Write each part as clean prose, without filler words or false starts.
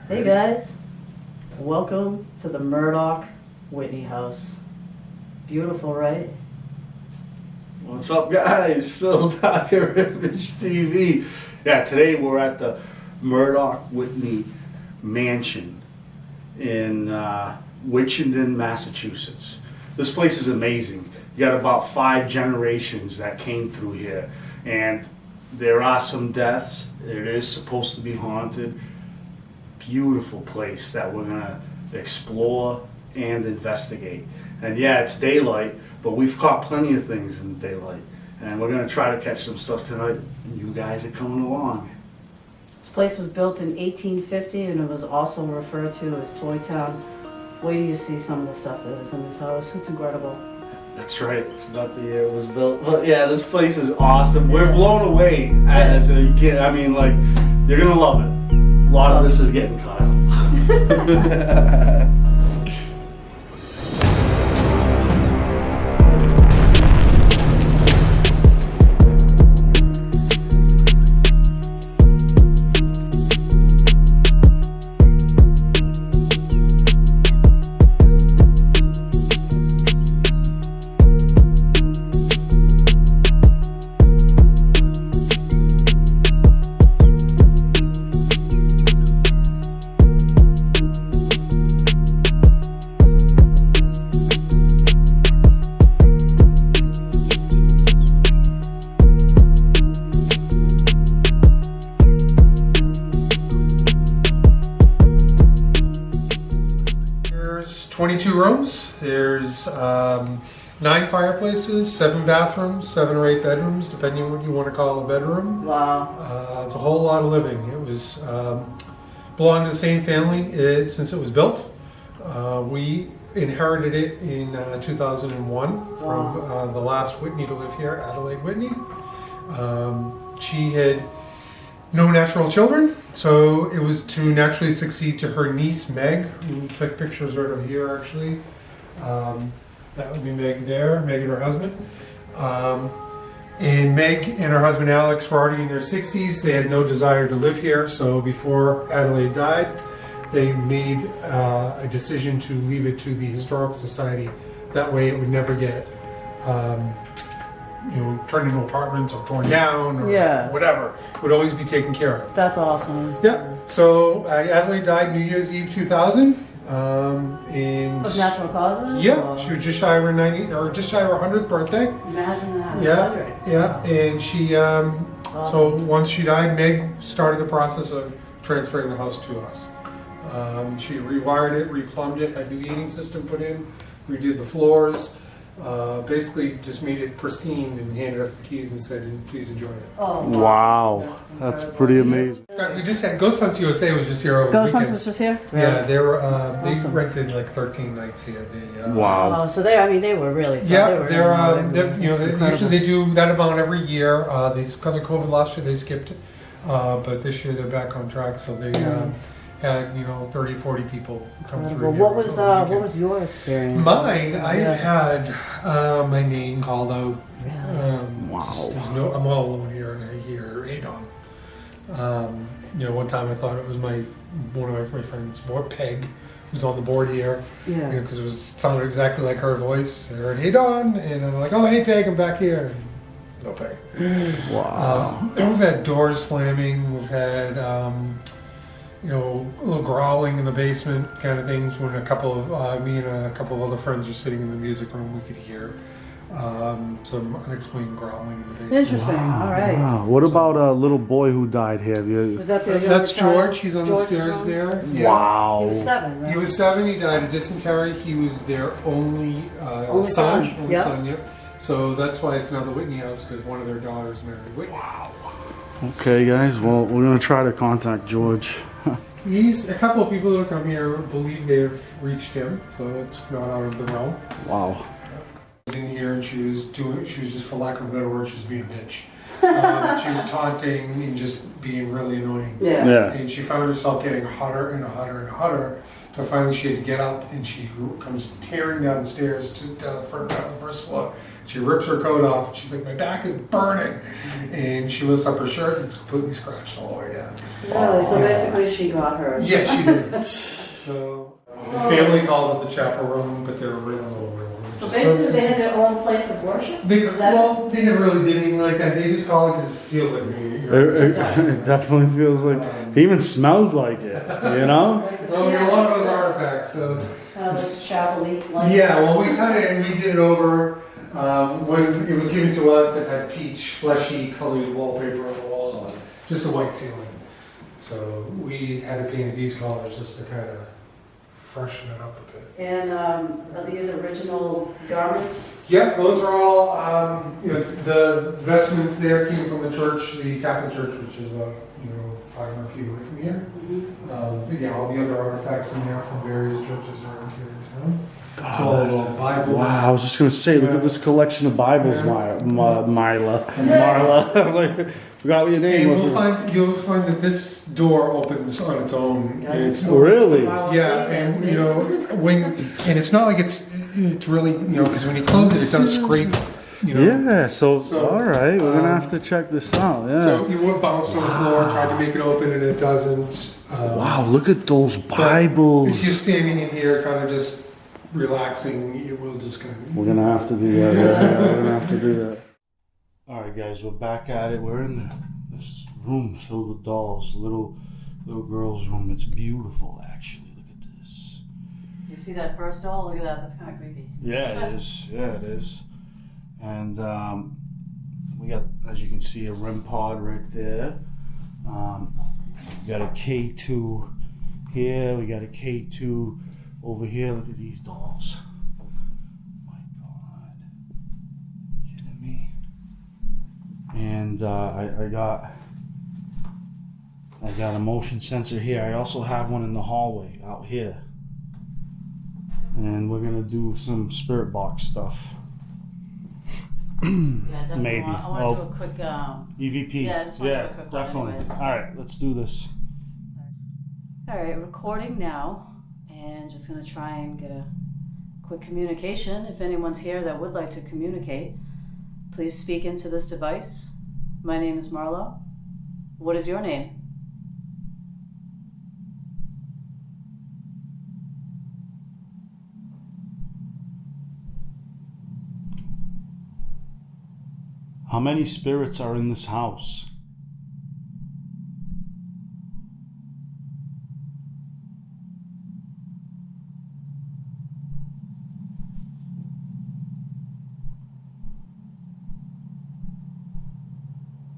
Hey guys, welcome to the Murdock Whitney house. Beautiful, right? What's up, guys? Phil, Darker Image TV. Yeah, today we're at the Murdock Whitney Mansion in Winchendon, Massachusetts. This place is amazing. You got about 5 generations that came through here, and there are some deaths. It is supposed to be haunted. Beautiful place that we're gonna explore and investigate. And yeah, it's daylight, but we've caught plenty of things in daylight, and we're gonna try to catch some stuff tonight. And you guys are coming along. This place was built in 1850 and it was also referred to as Toy Town. Wait till you see some of the stuff that is in this house. It's incredible. That's right. About the year it was built. But yeah, this place is awesome. We're blown away. As you can't. I mean, like, you're gonna love it. A lot of this is getting cut out. There's 22 rooms. There's 9 fireplaces, 7 bathrooms, 7 or 8 bedrooms, depending on what you want to call a bedroom. Wow. It's a whole lot of living. It was belonged to the same family since it was built. We inherited it in 2001 from the last Whitney to live here, Adelaide Whitney. She had no natural children, so it was to naturally succeed to her niece Meg, who took pictures right over here actually. That would be Meg there, Meg and her husband. And Meg and her husband Alex were already in their 60s. They had no desire to live here, so before Adelaide died, they made a decision to leave it to the Historical Society. That way it would never get turned into apartments or torn down or whatever. It would always be taken care of. That's awesome. Yeah. So Adelaide died New Year's Eve 2000. And Of natural causes? yeah, Or? she was just shy of her 100th birthday. Imagine that. Yeah, 100. yeah, and she. So once she died, Meg started the process of transferring the house to us. She rewired it, replumbed it, had a new heating system put in, redid the floors. Basically just made it pristine and handed us the keys and said, please enjoy it. Oh, Wow, that's pretty amazing. We just had Ghost Hunts USA was just here over the Ghost weekend. Hunts was just here? Yeah, they were. They Awesome. rented like 13 nights here. Wow. Oh, so they were really fun. Yeah, They were they're incredible. usually they do that amount every year. Because of COVID last year they skipped, but this year they're back on track. So they had 30, 40 people come through. Well, here what was over the weekend. your experience? Mine? I've had my name called out. Wow. I'm all alone here, and I hear Adon. One time I thought it was one of my friends, Peg, who's on the board here. Yeah. Because it sounded exactly like her voice. I heard, "Hey Dawn," and I'm like, "Oh, hey Peg, I'm back here." And no Peg. Wow. We've had doors slamming. We've had a little growling in the basement kind of things. When me and a couple of other friends were sitting in the music room, we could hear some unexplained growling in the basement. Interesting. All right. Wow. What about a little boy who died here? Was that the That's child? George. He's on the George stairs was there. on? Yeah. Wow. He was 7, right? He was 7. He died of dysentery. He was their only son. Only Yep. son, yep. So that's why it's now the Whitney house, because one of their daughters married Whitney. Wow. Okay, guys. Well, we're gonna try to contact George. A couple of people that come here believe they've reached him, so it's not out of the realm. Wow. Was in here and she was just, for lack of a better word, she was being a bitch. She was taunting and just being really annoying. Yeah. And she found herself getting hotter and hotter and hotter, till finally she had to get up, and she comes tearing down the stairs to the first floor, She rips her coat off, and she's like, my back is burning. And she lifts up her shirt, and it's completely scratched all the way down. Really? So basically she got hers. Yes, she did. So the family called it the chapel room, but they're real little room. So basically they had their own place of worship? They never really did anything like that. They just call it because it feels like It definitely feels like, it even smells like it, you know? Like the Well, there are a lot of those ceiling. artifacts. So Kind of this chapel-y like. yeah, well, we did it over when it was given to us. It had peach, fleshy, colored wallpaper on the wall, and just a white ceiling. So we had to paint these colors just to kind of freshen it up a bit. And are these original garments? Yep, those are all, the vestments there came from the church, the Catholic Church, which is about, 500 feet away from here. But yeah, all the other artifacts in there from various churches around here in town. So all the Bibles. Wow, I was just gonna say, look at this collection of Bibles, Marla. Like, forgot what your name And was. you'll find that this door opens on its own. And it's Really? Marlo C, yeah, that's and me. and it's not like it's really, because when you close it, it does scrape. Yeah, so So, all right, we're gonna have to check this out. Yeah. So you would bounce on the floor, tried to make it open, and it doesn't. Wow, look at those But Bibles. If you're standing in here, kind of just relaxing, it will just kind of. We're gonna have to do that. Yeah, we're gonna have to do that. All right, guys, we're back at it. We're in this room filled with dolls, little girl's room. It's beautiful, actually. Look at this. You see that first doll? Look at that. That's kind of creepy. Yeah, it is. Yeah, it is. And we got, as you can see, a REM pod right there. We got a K2 here. We got a K2 over here. Look at these dolls. My God. You kidding me? And I got a motion sensor here. I also have one in the hallway out here. And we're gonna do some spirit box stuff. Yeah, definitely. Maybe. I want to do a quick. EVP. Yeah, I just wanna do a quick one definitely. anyways. All right, let's do this. All right, recording now, and just gonna try and get a quick communication. If anyone's here that would like to communicate, please speak into this device. My name is Marlo. What is your name? How many spirits are in this house?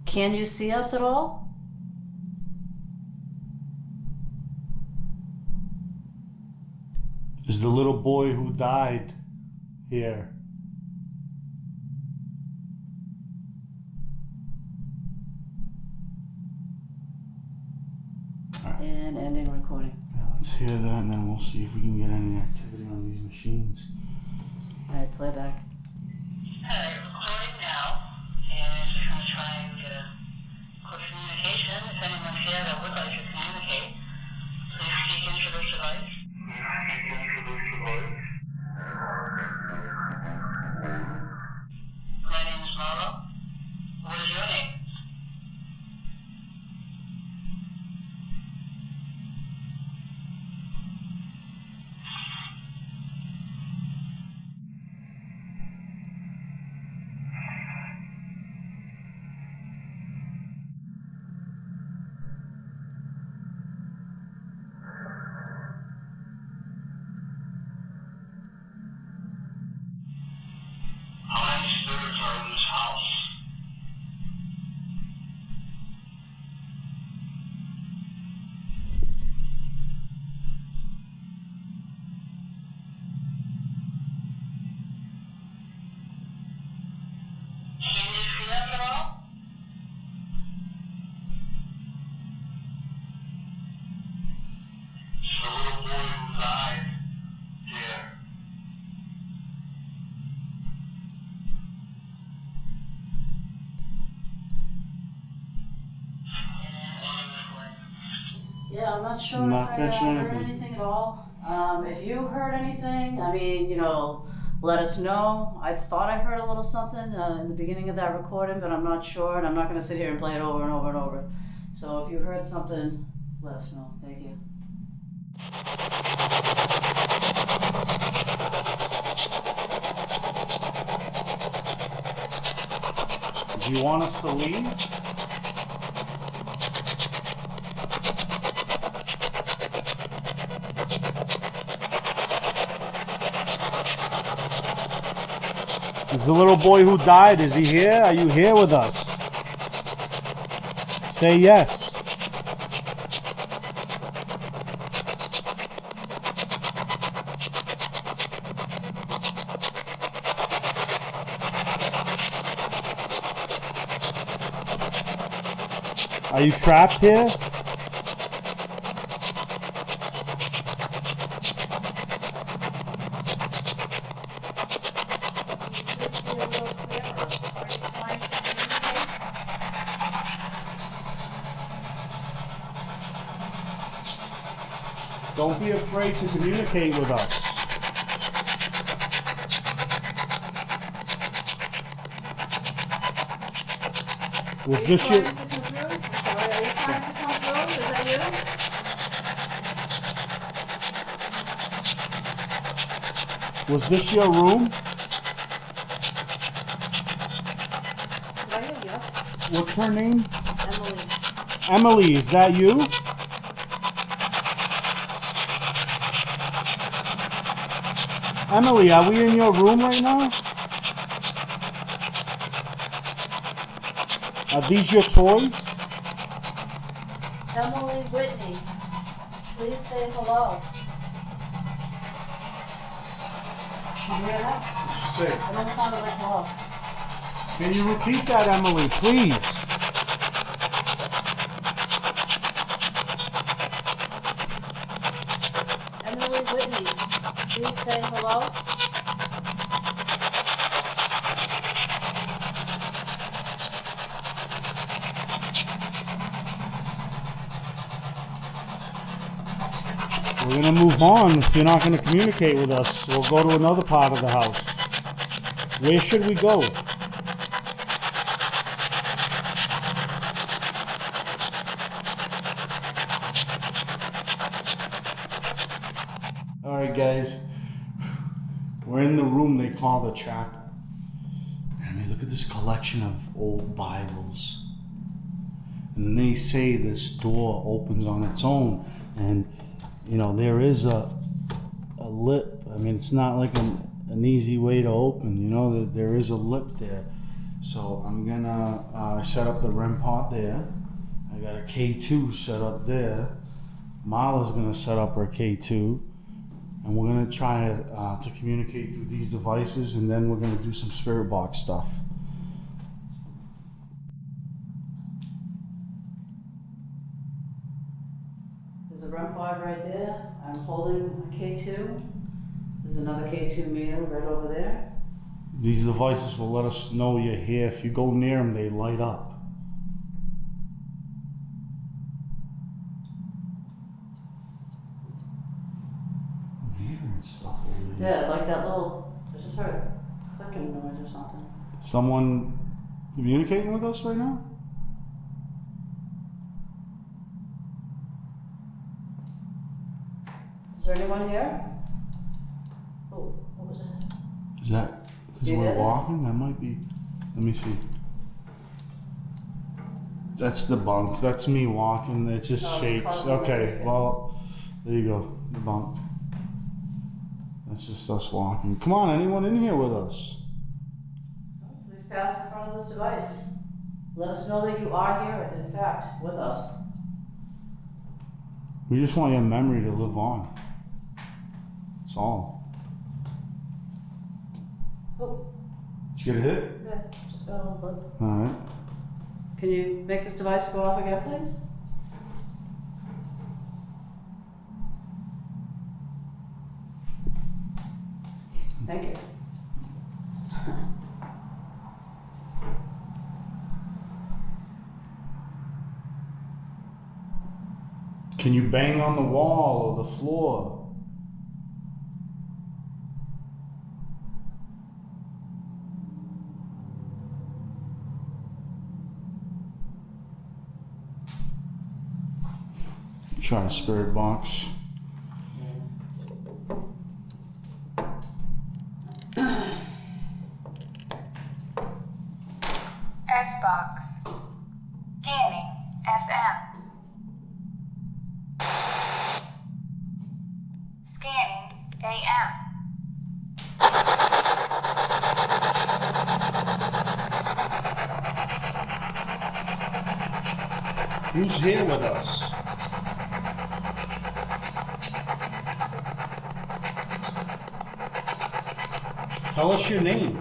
Can you see us at all? Is the little boy who died here? And ending recording. Yeah, let's hear that, and then we'll see if we can get any activity on these machines. All right, playback. Alright, recording now, and just going to try and get a quick communication. If anyone's here that would like to communicate, please speak into this device. My name is Marlo. What is your name? How many spirits are in this house? Can you see us at all? The little boy who died here. Yeah, I'm not sure Not if I catching heard anything. anything at all. If you heard anything, I mean, let us know. I thought I heard a little something in the beginning of that recording, but I'm not sure, and I'm not going to sit here and play it over and over and over. So if you heard something, let us know. Thank you. Do you want us to leave? Is the little boy who died, is he here? Are you here with us? Say yes. Are you trapped here? Don't be afraid to communicate with us. Was this your... Are you trying to come through? Is that you? Was this your room? Did I hear yes? What's her name? Emily. Emily, is that you? Emily, are we in your room right now? Are these your toys? Emily Whitney. Please say hello. Did you hear that? What'd she say? It almost sounded like hello. Can you repeat that, Emily, please? Emily Whitney. Please say hello. We're gonna move on. If you're not gonna communicate with us, we'll go to another part of the house. Where should we go? Alright guys, we're in the room they call the chapel. I mean, look at this collection of old Bibles. And they say this door opens on its own, and you know, there is a lip. I mean, it's not like an easy way to open, you know, that there is a lip there. So I'm gonna set up the REM pod there. I got a K2 set up there. Marla's gonna set up her K2. And we're gonna try to communicate through these devices, and then we're gonna do some spirit box stuff. There's a REM pod right there. I'm holding a K2. There's another K2 meter right over there. These devices will let us know you're here. If you go near them, they light up. Stuff over here. Yeah, like that little, I just heard a clicking noise or something. Someone communicating with us right now? Is there anyone here? Oh, what was that? Is that because You we're did it? walking? That might be. Let me see. That's the bunk. That's me walking. It just Oh, shakes. probably. Okay, well, there you go. The bunk. That's just us walking. Come on, anyone in here with us? Please pass in front of this device. Let us know that you are here, in fact, with us. We just want your memory to live on. That's all. Oh, Did you get a hit? yeah, just got a little blip. Alright. Can you make this device go off again, please? Thank you. Can you bang on the wall or the floor? try a spirit box. Xbox. Scanning. FM. Scanning. AM. Who's here with us? Tell us your name.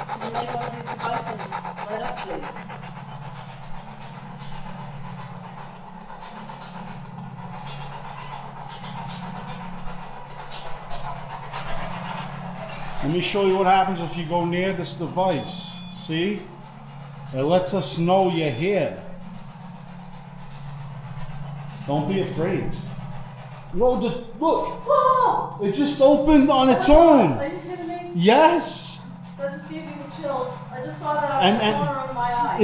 Can you make one of these devices light up, please? Let me show you what happens if you go near this device. See? It lets us know you're here. Don't be afraid. Whoa, look! Whoa! It just opened on its Are own. you kidding me? Yes! That just gave me the chills. I just saw that out And- of the and- corner of my eye.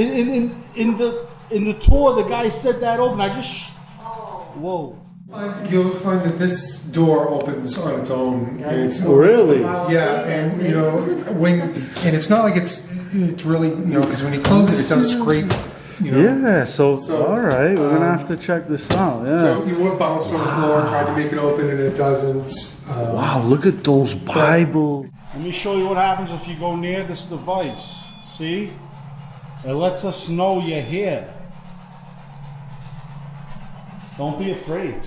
In the tour, the guy said that open. I just... Oh. Whoa. You'll find that this door opens on its own. Guys, It's- Really? Yeah, and you know, and it's not like it's really, you know, because when you close it, it does scrape, you know. Yeah, so So, alright, we're gonna have to check this out. Yeah. So you would bounce on the floor, try to make it open, and it doesn't. Wow, look at those Bibles. Let me show you what happens if you go near this device. See? It lets us know you're here. Don't be afraid.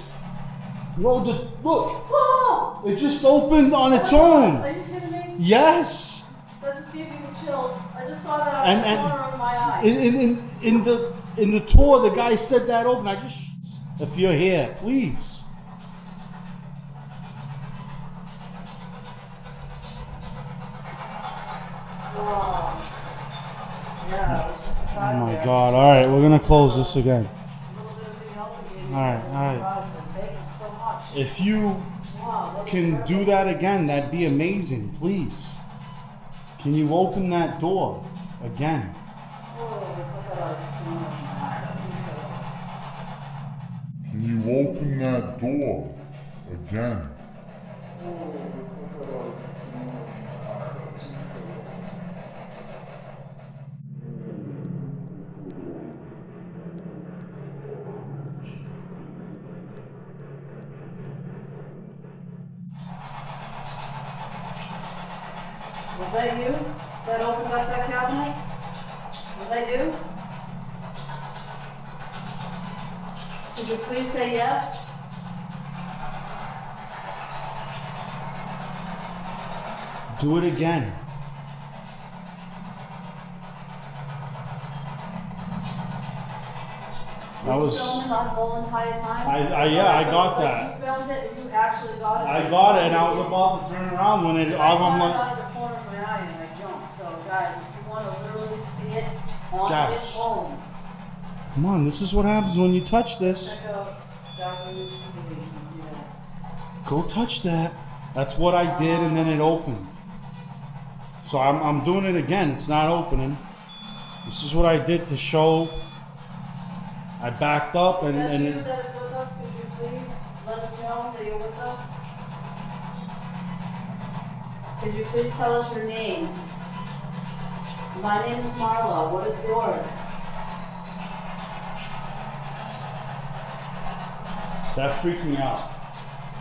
Whoa, look! Whoa! It just opened on its Are own. you kidding me? Yes! That just gave me the chills. I just saw that out And- of the and- corner of my eye. In the tour, the guy said that open. I just... If you're here, please. Wow. Yeah, I was just Oh surprised. my there. God, alright, we're gonna close this again. A little bit of big help again. Alright, So alright. surprised, but thank you so much. If you Wow, that was can incredible. do that again, that'd be amazing, please. Can you open that door again? Oh, they put that out of the corner of my eye. That was incredible. Can you open that door again? Was that you that opened up that cabinet? Was that you? Could you please say yes? Do it again. That was... Filming the whole entire time? yeah, I got that. You filmed it and you actually got it? I got it and I was about to turn around when it... I I'm got it like... out of the corner of my eye and I jumped. So guys, if you want to literally see it on Guys. its own, Come on, this is what happens when you touch this. check out darkerimageproductions. You can see that. Go touch that. That's what I did and then it opened. So I'm doing it again. It's not opening. This is what I did to show. I backed up and... If that's you and that is with us, could you please let us know that you're with us? Could you please tell us your name? My name is Marlo. What is yours? that freaked me out.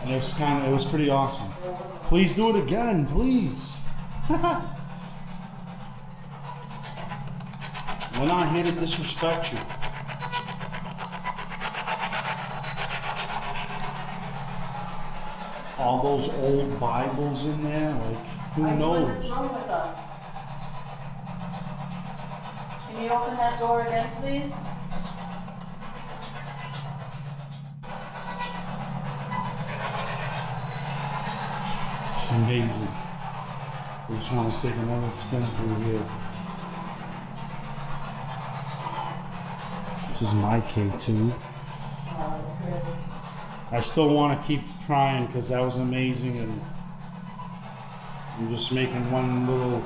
And it was pretty awesome. Please do it again, please. We're not here to disrespect you. All those old Bibles in there, like, who Are you in knows? this room with us? Can you open that door again, please? It's amazing. We just want to take another spin through here. This is my K2. I still want to keep trying because that was amazing, and I'm just making one little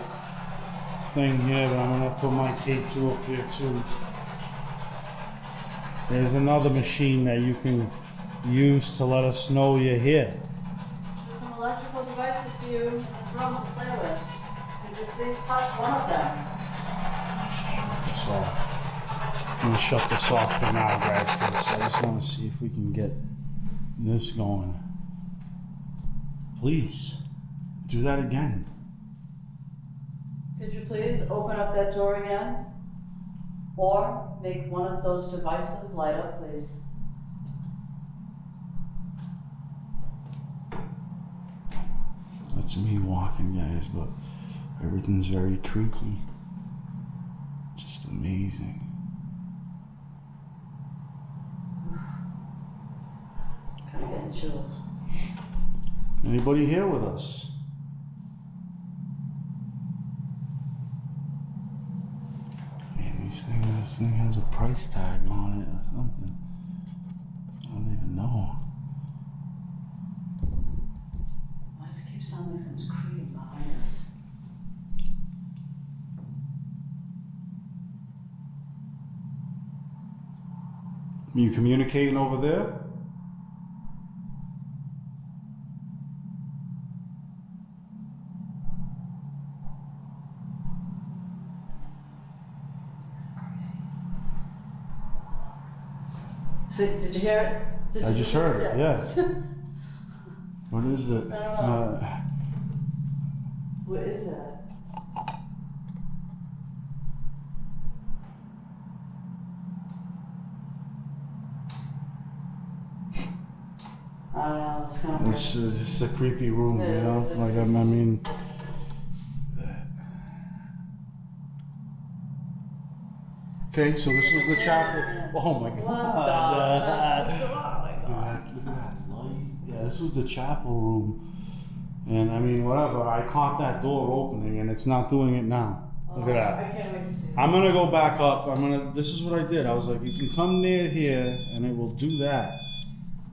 thing here, but I'm gonna put my K2 up here too. There's another machine that you can use to let us know you're here. There's some electrical devices for you in this room to play with. Could you please touch one of them? Shut this off. I'm gonna shut this off for now, guys, because I just want to see if we can get this going. Please, do that again. Could you please open up that door again? Or make one of those devices light up, please? That's me walking, guys, but everything's very creaky. Just amazing. Kind of getting chills. Anybody here with us? Man, this thing has a price tag on it or something. I don't even know. Why does it keep sounding like something's creaking behind us? You communicating over there? So, did you hear it? Did I you just heard it, yeah. yeah. What is it? I don't know. What is that? I don't know, it's kind of weird. This is just a creepy room, Yeah, you know? it's a Like, I mean... Okay, so this was the chapel. Oh my What god. the? Oh my god. Look at that light. Yeah, this was the chapel room. And I mean, whatever, I caught that door opening and it's not doing it now. Look at that. I can't wait to see that. I'm gonna go back up. This is what I did. I was like, you can come near here and it will do that.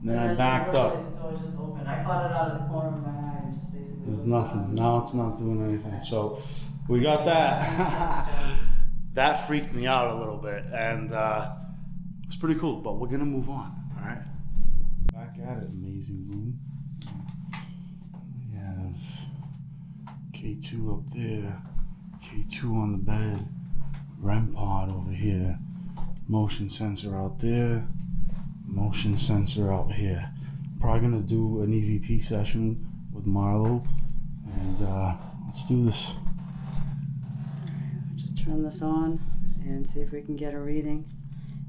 And then I backed up. The door just opened. I caught it out of the corner of my eye and just basically. There's nothing. Now it's not doing anything. So we got that. That freaked me out a little bit, and it was pretty cool. But we're gonna move on. All right. Back at it. Amazing room. We have K2 up there. K2 on the bed. REM pod over here. Motion sensor out there. Motion sensor out here. Probably gonna do an EVP session with Marlo, and let's do this. Just turn this on and see if we can get a reading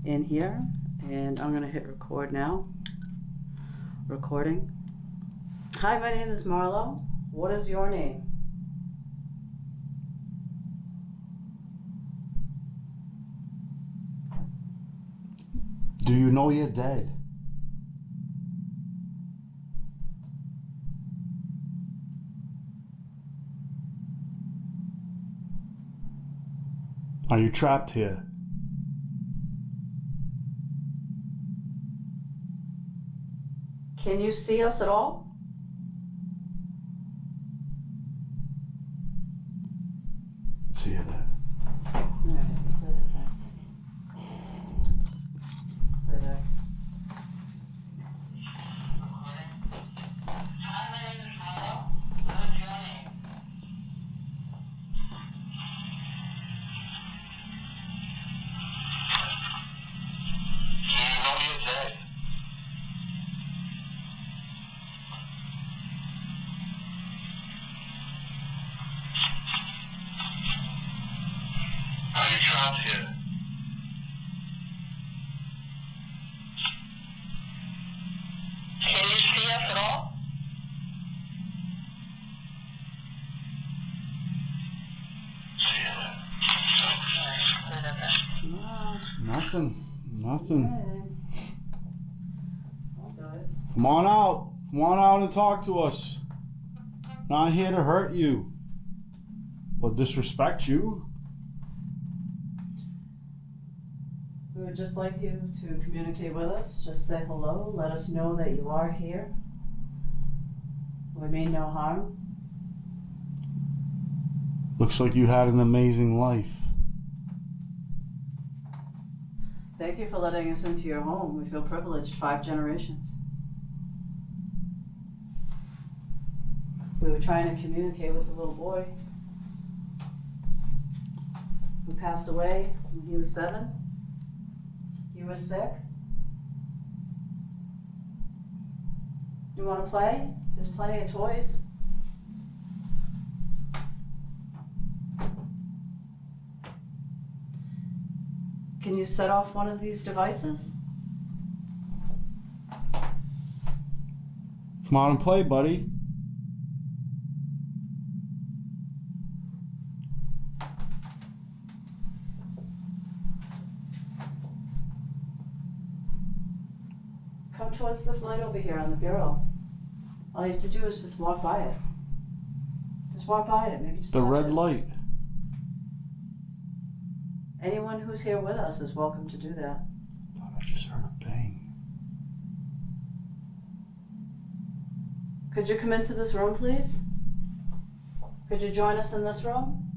in here. And I'm gonna hit record now. Recording. Hi, my name is Marlo. What is your name? Do you know you're dead? Are you trapped here? Can you see us at all? See you there. Alright, play that back. Play back. Hi, my name is Marlo. What is your name? Do you know you're dead? Are you trapped here? Can you see us at all? See you then. Alright, play that back. Nothing. Nothing. Alright. Well, guys. Come on out. Come on out and talk to us. Not here to hurt you. Or disrespect you. We would just like you to communicate with us. Just say hello. Let us know that you are here. We mean no harm. Looks like you had an amazing life. Thank you for letting us into your home. We feel privileged. 5 generations. We were trying to communicate with the little boy who passed away when he was 7. He was sick. You want to play? There's plenty of toys. Can you set off one of these devices? Come on and play, buddy. Come towards this light over here on the bureau. All you have to do is just walk by it. Just walk by it, maybe just The touch red it. light. Anyone who's here with us is welcome to do that. Thought I just heard a bang. Could you come into this room, please? Could you join us in this room?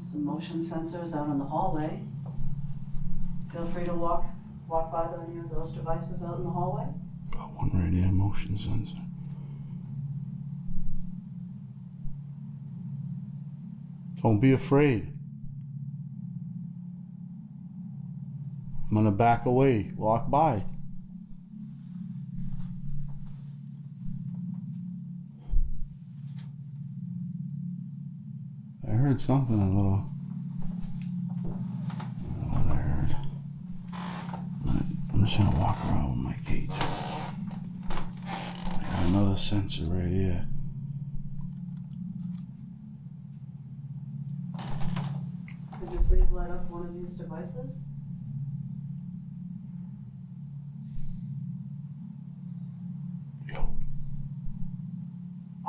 Some motion sensors out in the hallway. Feel free to walk by any of those devices out in the hallway. Got one right here, motion sensor. Don't be afraid. I'm gonna back away, walk by. I heard something a little. I don't know what I heard. I'm just gonna walk around with my K2. I got another sensor right here. Could you please light up one of these devices? Yo,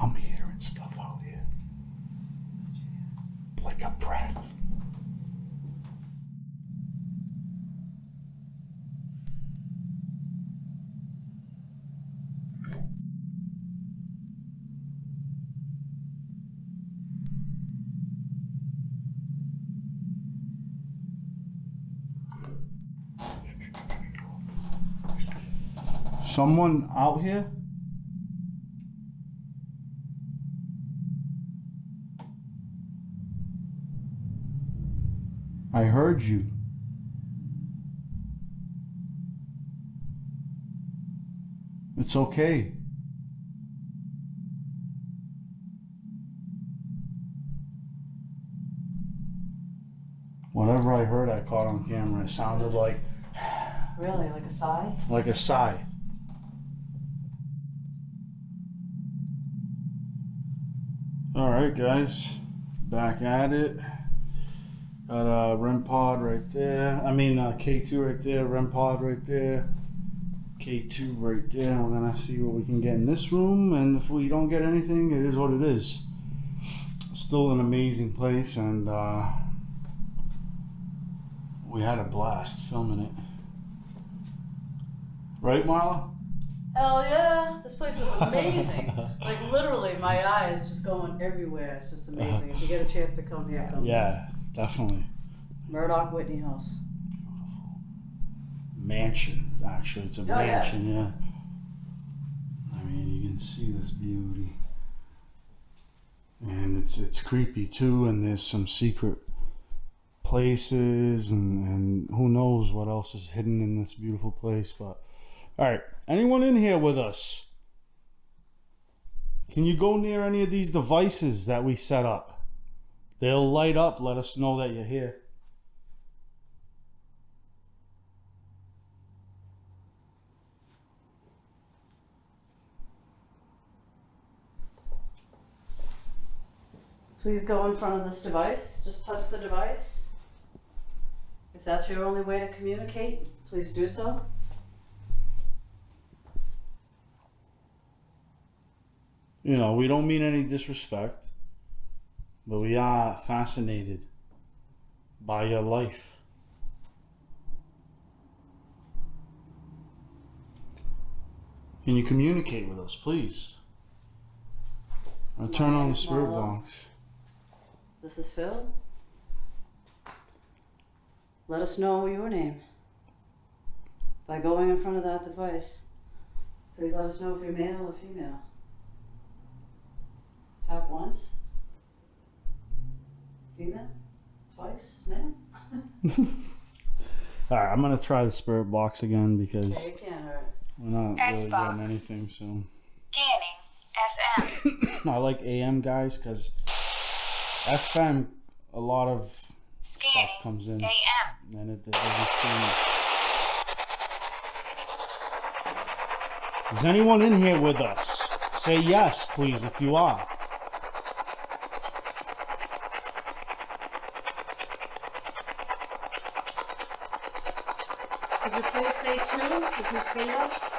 I'm hearing stuff out here. Like a breath. Someone out here? I heard you. It's okay. Whatever I heard, I caught on camera. It sounded like Really, like a sigh? a sigh. All right, guys, back at it. Got a REM pod right there. I mean, K2 right there, REM pod right there, K2 right there. We're gonna see what we can get in this room, and if we don't get anything, it is what it is. Still an amazing place, and we had a blast filming it. Right, Marla? Hell yeah! This place is amazing. Like literally, my eye is just going everywhere. It's just amazing. If you get a chance to come here, come. Yeah, definitely. Murdock Whitney House. Mansion, actually, it's a yeah. mansion, yeah. I mean, you can see this beauty, and it's creepy too. And there's some secret places, and who knows what else is hidden in this beautiful place. But all right, anyone in here with us? Can you go near any of these devices that we set up? They'll light up. Let us know that you're here. Please go in front of this device. Just touch the device. If that's your only way to communicate, please do so. You know, we don't mean any disrespect, but we are fascinated by your life. Can you communicate with us, please? I'll turn on the spirit Marlo. box. This is Phil. Let us know your name by going in front of that device. Please let us know if you're male or female. Tap once. Female? Twice? Male? Alright, I'm gonna try the spirit box again because Okay, it can't hurt. we're not really Xbox. getting anything, so. Scanning. FM. I like AM guys because FM, a lot of stuff Scanning. comes in AM. and it doesn't seem. Is anyone in here with us? Say yes, please, if you are. Could you please say two? Could you see us?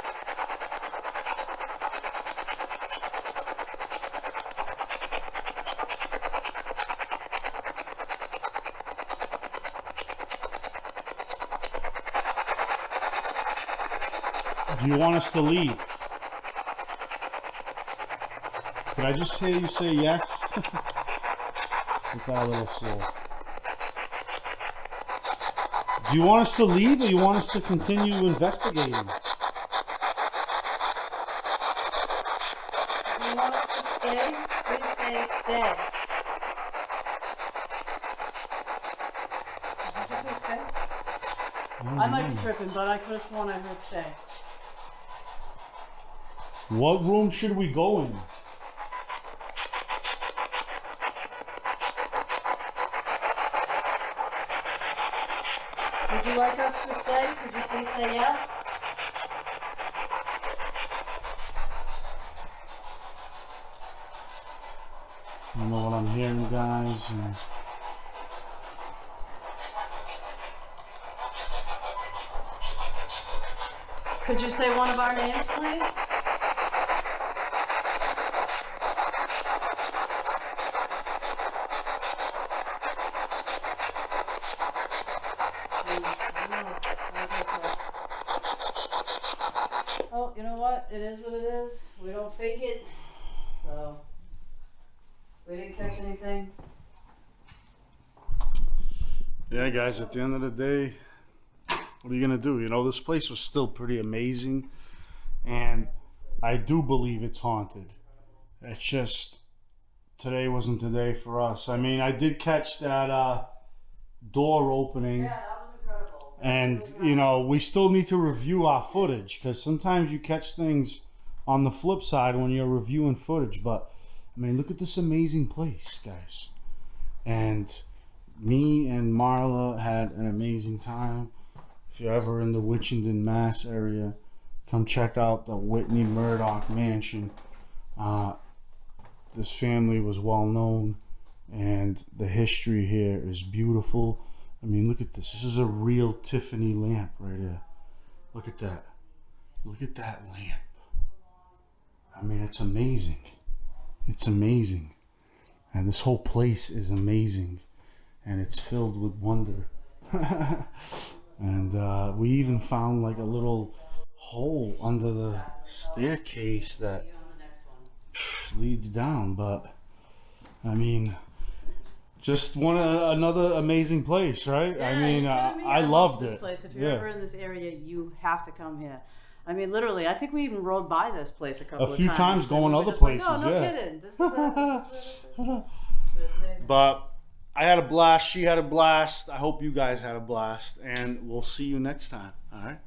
Do you want us to leave? Could I just hear you say yes? It's all a little slow. Do you want us to leave or you want us to continue investigating? Do you want us to stay? Please say stay. Did you just say stay? I might be tripping, but I could have sworn I heard stay. What room should we go in? Would you like us to stay? Could you please say yes? I don't know what I'm hearing, guys. Could you say one of our names, please? Oh, you know what? It is what it is. We don't fake it. So, we didn't catch anything. Yeah, guys, at the end of the day, what are you gonna do? You know, this place was still pretty amazing, and I do believe it's haunted. It's just today wasn't the day for us. I mean, I did catch that door opening, Yeah, that was incredible. and you know, we still need to review our footage because sometimes you catch things on the flip side when you're reviewing footage. But I mean, look at this amazing place, guys, and me and Marla had an amazing time. If you're ever in the Wichenden, Mass area, come check out the Whitney Murdock Mansion. This family was well known, and the history here is beautiful. I mean, look at this. This is a real Tiffany lamp right here. Look at that. Look at that lamp. I mean, it's amazing. It's amazing. And this whole place is amazing. And it's filled with wonder. And we even found like a little hole under the staircase that leads down. But I mean, just another amazing place, right? Yeah, I mean, you kidding me? I love loved this it. place. If you're ever in this area, you have to come here. I mean, literally, I think we even rode by this place a couple of times. A few times and going we were other just like, places, oh, no yeah. kidding. This is it. It's amazing. But I had a blast. She had a blast. I hope you guys had a blast. And we'll see you next time. All right.